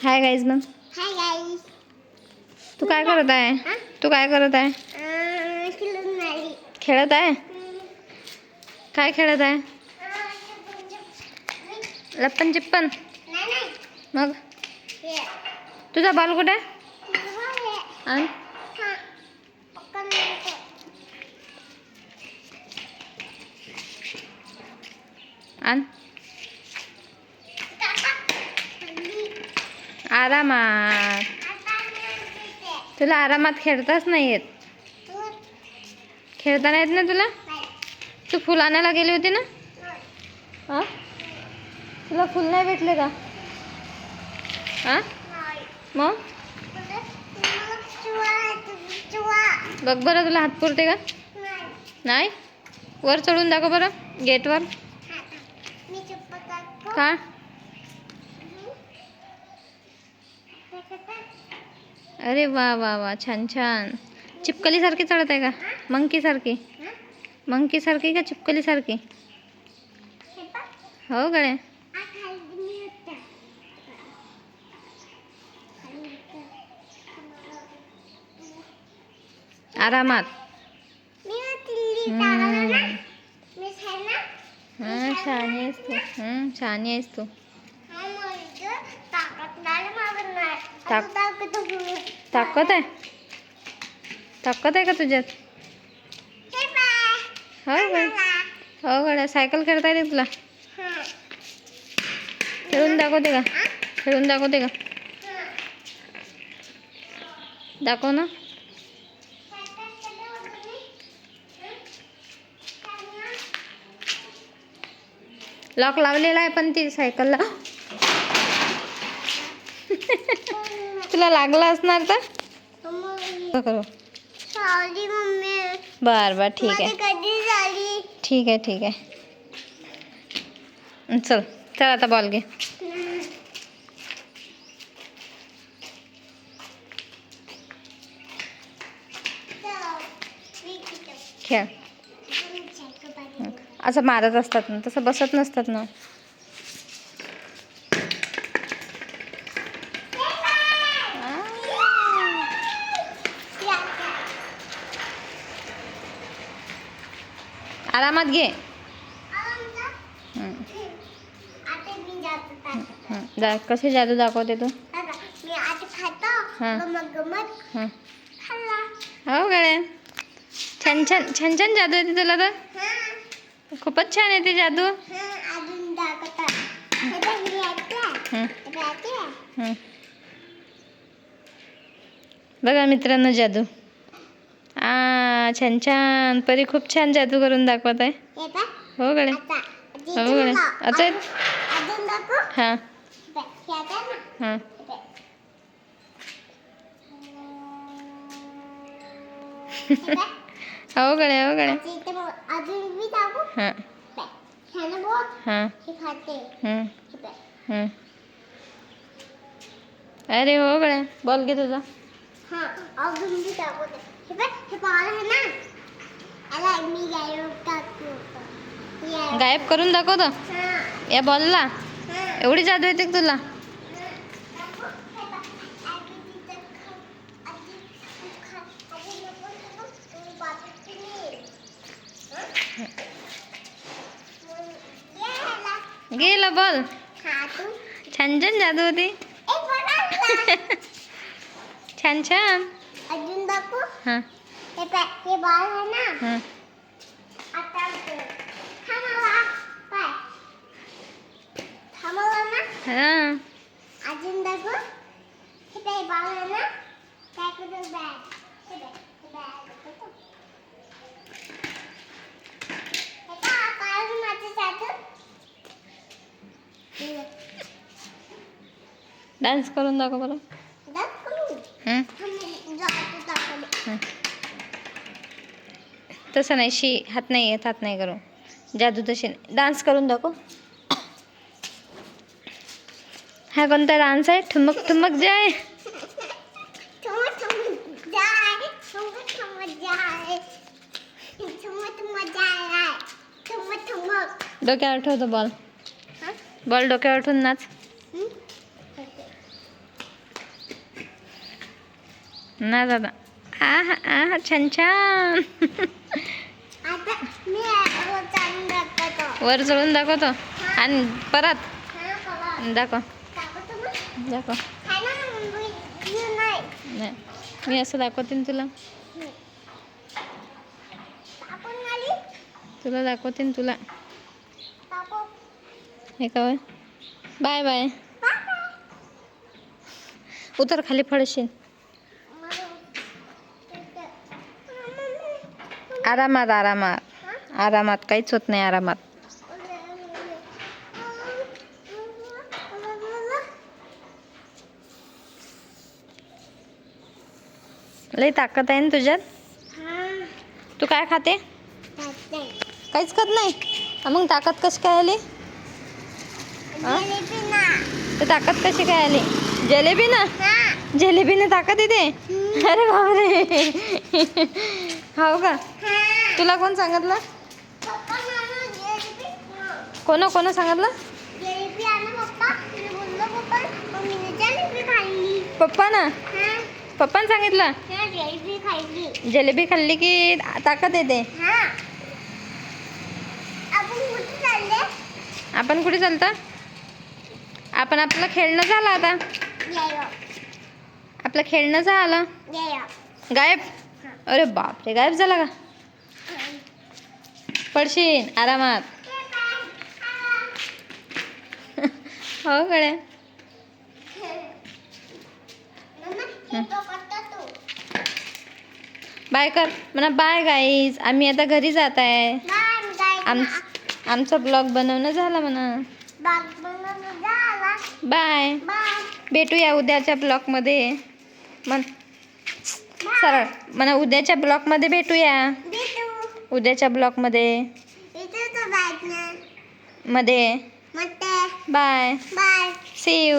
Hi guys मग hi guys. तू काय करत आहे? तू काय करत आहे? खेळत आहे? काय खेळत आहे? लप्पन चिप्पन. मग तुझा बॉल कुठे आहे? आण आरामात. तुला आरामात खेळताच नाही येत. खेळता नाही येत ना तुला? तू फुल आणायला गेली होती ना? हां, तुला फुल नाही भेटले का? हां, मग बघ बरं, तुला हात पुरते का? नाही. वर चढून दाखव बरं गेटवर. का? अरे वा वा वा, छान छान. चिपकलीसारखी चढत आहे का? मंकीसारखी? मंकीसारखी का चिपकलीसारखी? हो गड्या. आरामात. हां, छान आहेस तू. छान आहेस तू. ताकद आहे? ताकद आहे का तुझ्यात? हो गड्या. हो गड्या. सायकल खेळता येते तुला? खेळून दाखवते का? खेळून दाखवते का? दाखव ना. लॉक लावलेला आहे पण ती सायकलला. तुला लागला असणार तर करू. बर बर, ठीक आहे. ठीक आहे, ठीक आहे. चल चल, आता बॉल घे. खेळ. असं मारत असतात ना, तसं बसत नसतात ना. आरामात घे. कशी जादू दाखवते तू? हो गड्या. छान छान छान छान जादू येते तुला तर. खूपच छान येते जादू. बघा मित्रांनो, जादू. छान छान. परी खूप छान जादू करून दाखवत आहे. हो गड्या. हो गड्या. अच्छा. हां हां. हो गड्या. हो गड्या. हां हां. अरे हो गड्या. बॉल घे तुझा. गायब करून दाखवतो या बॉलला. एवढी जादू येते का तुला? गेला बॉल. छान छान जादू होती. छान छान. अजून दाखवू? हां. हे बॉल आहे ना. हां. आता थांबवलं ना. हां. अजून दाखवू? हे बॉल आहे ना. काय करू? बॅग. डान्स करून दाखव बरं. तसं नाही, हात नाही येत, हात नाही करू. जादू तशी नाही. डान्स करून दाखव. हा कोणता डान्स आहे? ठुमक ठुमक जाय. डोक्यावर ठेवतो बॉल. बॉल डोक्यावर ठेवून नाच. ना दादा. आहा आहा छान छान. आता मी वर चालून दाखवतो. वर चढून दाखवतो आणि परत हा कवा दाखव दाखवतो मग. दाखव. काय ना मी नाही. नाही मी असं दाखवते ना तुला. आपण आली तुला दाखवते ना तुला. दाखव. हे का होय? Bye bye. बाबा उतर खाली पडशील. आरामात आरामात आरामात काहीच होत नाही आरामात. लई ताकद आहे ना तुझ्यात. तू काय खाते? काहीच खात नाही. मग ताकद कशी काय आली? तर ताकद कशी काय आली? जिलेबी ना. जिलेबीने ताकद येते. अरे बापरे. हो का? तुला कोण सांगितलं? कोण कोण सांगितलं? पप्पा ना. पप्पाने सांगितलं जिलेबी खाल्ली की ताकद येते. आपण कुठे चालतं? आपण आपलं खेळणं झालं आता. आपलं खेळणं झालं. गायब. अरे बापरे गायब झाला का? पडशील आरामात. हो गड्या. बाय कर म्हणा. बाय गाईज आम्ही आता घरी जात आहे. आमचा ब्लॉग बनवणं झाला म्हणा. बाय. भेटूया उद्याच्या ब्लॉगमध्ये. मन सरळ म्हणा उद्याच्या ब्लॉगमध्ये भेटूया. उद्याच्या ब्लॉगमध्ये मध्ये. बाय. See you.